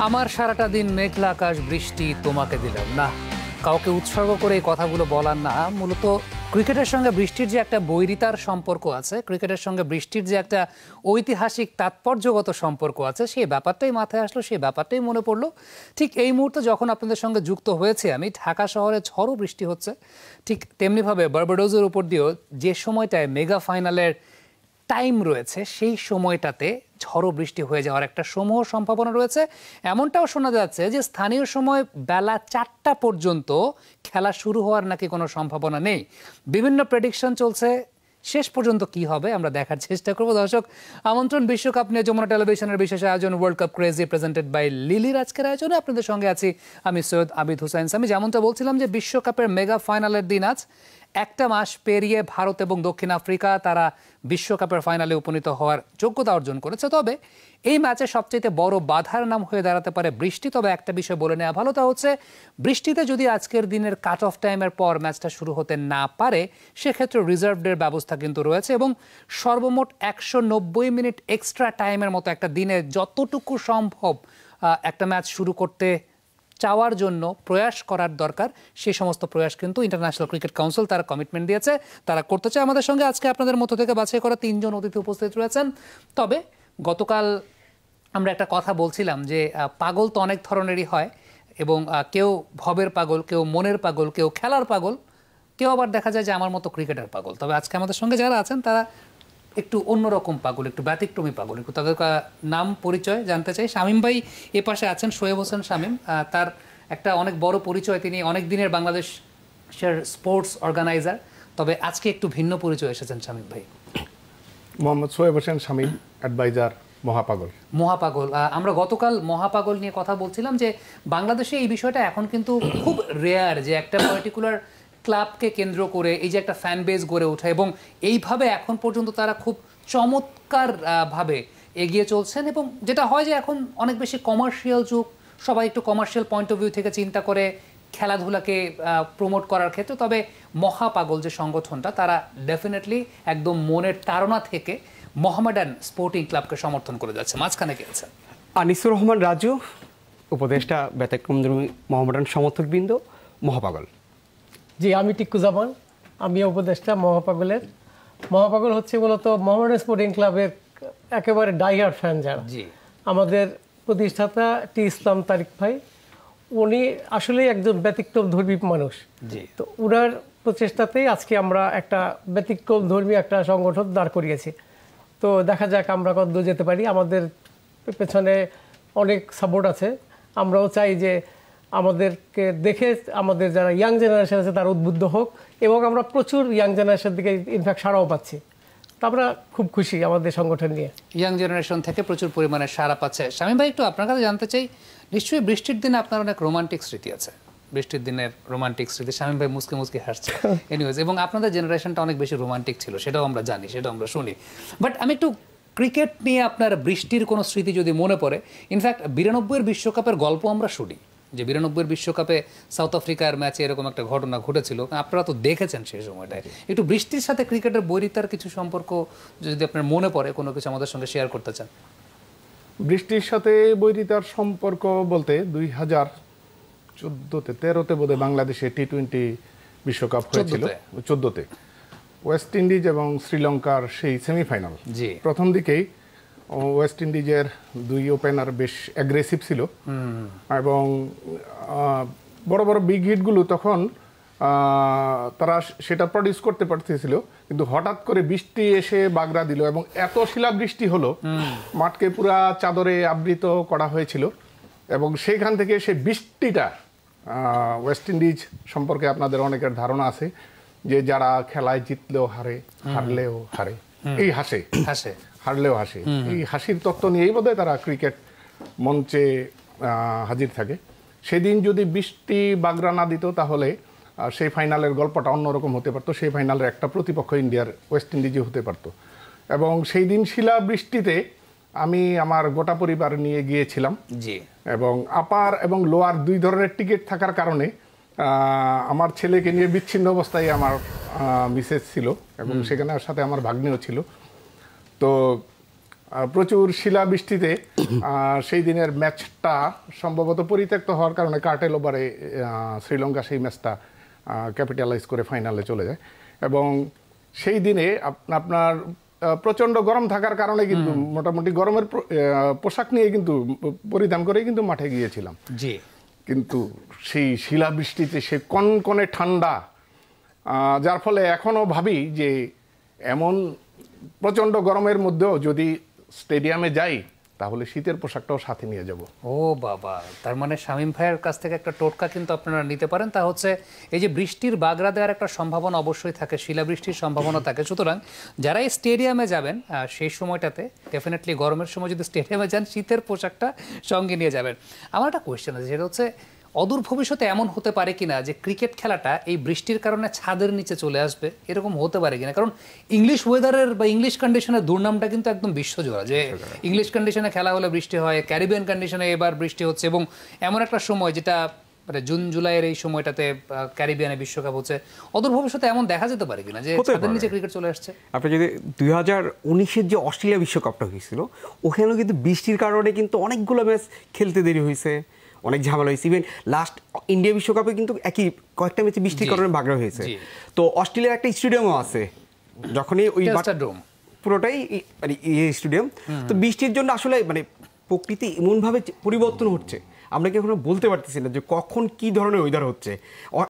আমার সারাটা দিন মেঘলা আকাশ, বৃষ্টি তোমাকে দিলাম না। কাউকে উৎসর্গ করে এই কথাগুলো বলার না, মূলত ক্রিকেটের সঙ্গে বৃষ্টির যে একটা বৈরিতার সম্পর্ক আছে, ক্রিকেটের সঙ্গে বৃষ্টির যে একটা ঐতিহাসিক তাৎপর্যগত সম্পর্ক আছে, সেই ব্যাপারটাই মাথায় আসলো, সেই ব্যাপারটাই মনে পড়লো। ঠিক এই মুহূর্তে যখন আপনাদের সঙ্গে যুক্ত হয়েছে আমি, ঢাকা শহরে ঝড়ো বৃষ্টি হচ্ছে। ঠিক তেমনিভাবে বার্বাডোসের উপর দিয়েও যে সময়টায় মেগা ফাইনালের টাইম রয়েছে, সেই সময়টাতে ঝড়ো বৃষ্টি হয়ে যাওয়ার একটা সমূহ সম্ভাবনা রয়েছে। এমনটাও শোনা যাচ্ছে যে স্থানীয় সময় বেলা 4টা পর্যন্ত খেলা শুরু হওয়ার নাকি কোনো সম্ভাবনা নেই। বিভিন্ন প্রেডিকশন চলছে, শেষ পর্যন্ত কি হবে আমরা দেখার চেষ্টা করব। দর্শক, আমন্ত্রণ বিশ্বকাপ নিয়ে যমুনা টেলিভিশনের বিশেষ আয়োজন world cup crazy presented by লিলির আজকের আয়োজনে আপনাদের সঙ্গে আছি আমি সৈয়দ আবিদ হুসাইন সামি। যেমনটা বলছিলাম যে বিশ্বকাপের মেগা ফাইনালের দিন আজ। একটা মাস পেরিয়ে ভারত এবং দক্ষিণ আফ্রিকা তারা বিশ্বকাপের ফাইনালে উপনীত হওয়ার যোগ্যতা অর্জন করেছে। তবে এই ম্যাচে সবচেয়ে বড় বাধার নাম হয়ে দাঁড়াতে পারে বৃষ্টি। তবে একটা বিষয় বলে নেওয়া ভালো, তা হচ্ছে বৃষ্টিতে যদি আজকের দিনের কাট অফ টাইমের পর ম্যাচটা শুরু হতে না পারে, সেক্ষেত্রে রিজার্ভ ডের ব্যবস্থা কিন্তু রয়েছে এবং সর্বমোট 190 মিনিট এক্সট্রা টাইমের মতো একটা দিনে যতটুকু সম্ভব একটা ম্যাচ শুরু করতে চাওয়ার জন্য প্রয়াস করার দরকার, সেই সমস্ত প্রয়াস কিন্তু ইন্টারন্যাশনাল ক্রিকেট কাউন্সিল তারা কমিটমেন্ট দিয়েছে, তারা করতে চায়। আমাদের সঙ্গে আজকে আপনাদের মধ্য থেকে বাছাই করা 3 জন অতিথি উপস্থিত রয়েছেন। তবে গতকাল আমরা একটা কথা বলছিলাম যে পাগল তো অনেক ধরনেরই হয় এবং কেউ ভবের পাগল, কেউ মনের পাগল, কেউ খেলার পাগল, কেউ আবার দেখা যায় যে আমার মতো ক্রিকেটার পাগল। তবে আজকে আমাদের সঙ্গে যারা আছেন তারা একটু অন্যরকম পাগল, একটু ব্যতিক্রমী পাগল। একটু তাদের নাম পরিচয় জানতে চাই। শামীম ভাই এ পাশে আছেন, শোয়েব হোসেন শামীম। তার একটা অনেক বড় পরিচয়, তিনি অনেক দিনের বাংলাদেশের স্পোর্টস অর্গানাইজার। তবে আজকে একটু ভিন্ন পরিচয় এসেছেন শামীম ভাই। মোহাম্মদ শোয়েব হোসেন শামীম, অ্যাডভাইজার, মহাপাগল। মহাপাগল, আমরা গতকাল মহাপাগল নিয়ে কথা বলছিলাম যে বাংলাদেশে এই বিষয়টা এখন কিন্তু খুব রেয়ার যে একটা পার্টিকুলার ক্লাবকে কেন্দ্র করে এই যে একটা ফ্যান বেস গড়ে ওঠে এবং এইভাবে এখন পর্যন্ত তারা খুব চমৎকার ভাবে এগিয়ে চলছেন। এবং যেটা হয় যে এখন অনেক বেশি কমার্শিয়াল যুগ, সবাই একটু কমার্শিয়াল পয়েন্ট অফ ভিউ থেকে চিন্তা করে খেলাধুলাকে প্রমোট করার ক্ষেত্রে। তবে মহাপাগল যে সংগঠনটা, তারা ডেফিনেটলি একদম মনের তাড়না থেকে মোহামেডান স্পোর্টিং ক্লাবকে সমর্থন করে যাচ্ছে। মাঝখানে কে আছেন? আনিসুর রহমান রাজু, উপদেষ্টা, ব্যতিক্রমধর্মী মোহামেডান সমর্থকবৃন্দ, মহাপাগল। জি, আমি টিক্কুজামান, আমি উপদেষ্টা মহাপাগলের। মহাপাগল হচ্ছে মূলত মোহামেডান স্পোর্টিং ক্লাবের একেবারে ডাইহার্ড ফ্যান যারা। আমাদের প্রতিষ্ঠাতা টি ইসলাম তারিক ভাই, উনি আসলেই একজন ব্যতিক্রম ধর্মী মানুষ। তো উনার প্রচেষ্টাতেই আজকে আমরা একটা ব্যতিক্রম ধর্মী একটা সংগঠন দাঁড় করিয়েছি। তো দেখা যাক আমরা কতদূর যেতে পারি। আমাদের পেছনে অনেক সাপোর্ট আছে। আমরাও চাই যে আমাদেরকে দেখে আমাদের যারা ইয়াং জেনারেশন আছে তারা উদ্বুদ্ধ হোক, এবং আমরা প্রচুর ইয়াং জেনারেশন দিকে ইনফ্যাক্ট সাড়াও পাচ্ছি। তো আমরা খুব খুশি আমাদের সংগঠন নিয়ে। ইয়াং জেনারেশন থেকে প্রচুর পরিমাণে সাড়া পাচ্ছে। শামীম ভাই, একটু আপনার কাছে জানতে চাই, নিশ্চয়ই বৃষ্টির দিনে আপনার অনেক রোমান্টিক স্মৃতি আছে। বৃষ্টির দিনের রোমান্টিক স্মৃতি, শামীম ভাই মুসকে মুসকে হাসছে। এনিওয়েজ, এবং আপনাদের জেনারেশনটা অনেক বেশি রোমান্টিক ছিল, সেটাও আমরা জানি, সেটাও আমরা শুনি। বাট আমি একটু ক্রিকেট নিয়ে আপনার বৃষ্টির কোনো স্মৃতি যদি মনে পড়ে, ইনফ্যাক্ট 92-এর বিশ্বকাপের গল্প আমরা শুনি যে 92-এর বিশ্বকাপে সাউথ আফ্রিকার ম্যাচে এরকম একটা ঘটনা ঘটেছিল, আপনারা তো দেখেছেন সেই সময়টায়। একটু বৃষ্টির সাথে ক্রিকেটের বৈরিতার কিছু সম্পর্ক যদি আপনার মনে পড়ে, কোনো কিছু আমাদের সঙ্গে শেয়ার করতে চান। বৃষ্টির সাথে বৈরিতার সম্পর্ক বলতে 2014-তে 13-তে বোধহয় বাংলাদেশে টি-20 বিশ্বকাপ হয়েছিল। 14-তে ওয়েস্ট ইন্ডিজ এবং শ্রীলঙ্কার সেই সেমিফাইনাল। প্রথম দিকেই ওয়েস্ট ইন্ডিজের 2 ওপেনার বেশ অ্যাগ্রেসিভ ছিল এবং বড় বড় বিগ হিটগুলো তখন তারা সেটা প্রডিউস করতে পারতেছিল, কিন্তু হঠাৎ করে বৃষ্টি এসে বাগড়া দিল এবং এত শিলাবৃষ্টি হলো, মাঠকে পুরা চাদরে আবৃত করা হয়েছিল। এবং সেইখান থেকে সেই বৃষ্টিটা, ওয়েস্ট ইন্ডিজ সম্পর্কে আপনাদের অনেকের ধারণা আছে যে যারা খেলায় জিতলেও হারে, হারলেও হারে, এই হাসে হারলেও হাসে, এই হাসির তত্ত্ব নিয়েই বোধহয় তারা ক্রিকেট মঞ্চে হাজির থাকে। সেদিন যদি বৃষ্টি বাগড়া না দিত তাহলে সেই ফাইনালের গল্পটা অন্যরকম হতে পারতো। সেই ফাইনালের একটা প্রতিপক্ষ ইন্ডিয়ার ওয়েস্ট ইন্ডিজে হতে পারতো। এবং সেই দিন শিলা বৃষ্টিতে আমি আমার গোটা পরিবার নিয়ে গিয়েছিলাম এবং আপার এবং লোয়ার 2 ধরনের টিকিট থাকার কারণে আমার ছেলেকে নিয়ে বিচ্ছিন্ন অবস্থায় আমার মিসেস ছিল এবং সেখানে সাথে আমার ভাগ্নেও ছিল। তো প্রচুর শিলাবৃষ্টিতে সেই দিনের ম্যাচটা সম্ভবত পরিত্যক্ত হওয়ার কারণে কার্টেল ওভারে শ্রীলঙ্কা সেই ম্যাচটা ক্যাপিটালাইজ করে ফাইনালে চলে যায়। এবং সেই দিনে আপনার প্রচণ্ড গরম থাকার কারণে কিন্তু মোটামুটি গরমের পোশাক নিয়ে কিন্তু পরিধান করেই কিন্তু মাঠে গিয়েছিলাম। জি, কিন্তু সেই শিলাবৃষ্টিতে সে কনকনে ঠান্ডা, যার ফলে এখনও ভাবি যে এমন প্রচণ্ড গরমের মধ্যেও যদি স্টেডিয়ামে যাই তাহলে শীতের পোশাকটাও সাথে নিয়ে যাব। ও বাবা, তার মানে শামীম ভাইয়ের কাছ থেকে একটা টোটকা কিন্তু আপনারা নিতে পারেন, তা হচ্ছে এই যে বৃষ্টির বাগড়া দেওয়ার একটা সম্ভাবনা অবশ্যই থাকে, শিলাবৃষ্টির সম্ভাবনা থাকে। সুতরাং যারা এই স্টেডিয়ামে যাবেন সেই সময়টাতে ডেফিনেটলি গরমের সময় যদি স্টেডিয়ামে যান শীতের পোশাকটা সঙ্গে নিয়ে যাবেন। আমার একটা কোয়েশ্চেন আছে, সেটা হচ্ছে অদূর ভবিষ্যতে এমন হতে পারে কিনা যে ক্রিকেট খেলাটা এই বৃষ্টির কারণে ছাদের নিচে চলে আসবে, এরকম হতে পারে কিনা? কারণ ইংলিশ ওয়েদারের বা ইংলিশ কন্ডিশনের দুর্নামটা কিন্তু একদম বিশ্বজোড়া, যে ইংলিশ কন্ডিশনে খেলা হলে বৃষ্টি হয়, ক্যারিবিয়ান কন্ডিশনে এবার বৃষ্টি হচ্ছে, এবং এমন একটা সময় যেটা মানে জুন জুলাইয়ের এই সময়টাতে ক্যারিবিয়ানে বিশ্বকাপ হচ্ছে। অদূর ভবিষ্যতে এমন দেখা যেতে পারে কিনা যে ছাদের নিচে ক্রিকেট চলে আসছে? আপনি যদি 2019-এর যে অস্ট্রেলিয়া বিশ্বকাপটা হয়েছিল ওখানেও কিন্তু বৃষ্টির কারণে কিন্তু অনেকগুলো ম্যাচ খেলতে দেরি হয়েছে, অনেক ঝামেলা হয়েছে। ইভেন লাস্ট ইন্ডিয়া বিশ্বকাপে কিন্তু একই কয়েকটা ম্যাচে বৃষ্টির কারণে ভাগড়া হয়েছে। তো অস্ট্রেলিয়ার একটা স্টেডিয়ামও আছে, যখনই ওই পুরোটাই মানে স্টেডিয়াম, তো বৃষ্টির জন্য আসলে মানে প্রকৃতি এমনভাবে পরিবর্তন হচ্ছে আমরা কি এখনো বলতে পারতেছি না যে কখন কি ধরনের ওয়েদার হচ্ছে।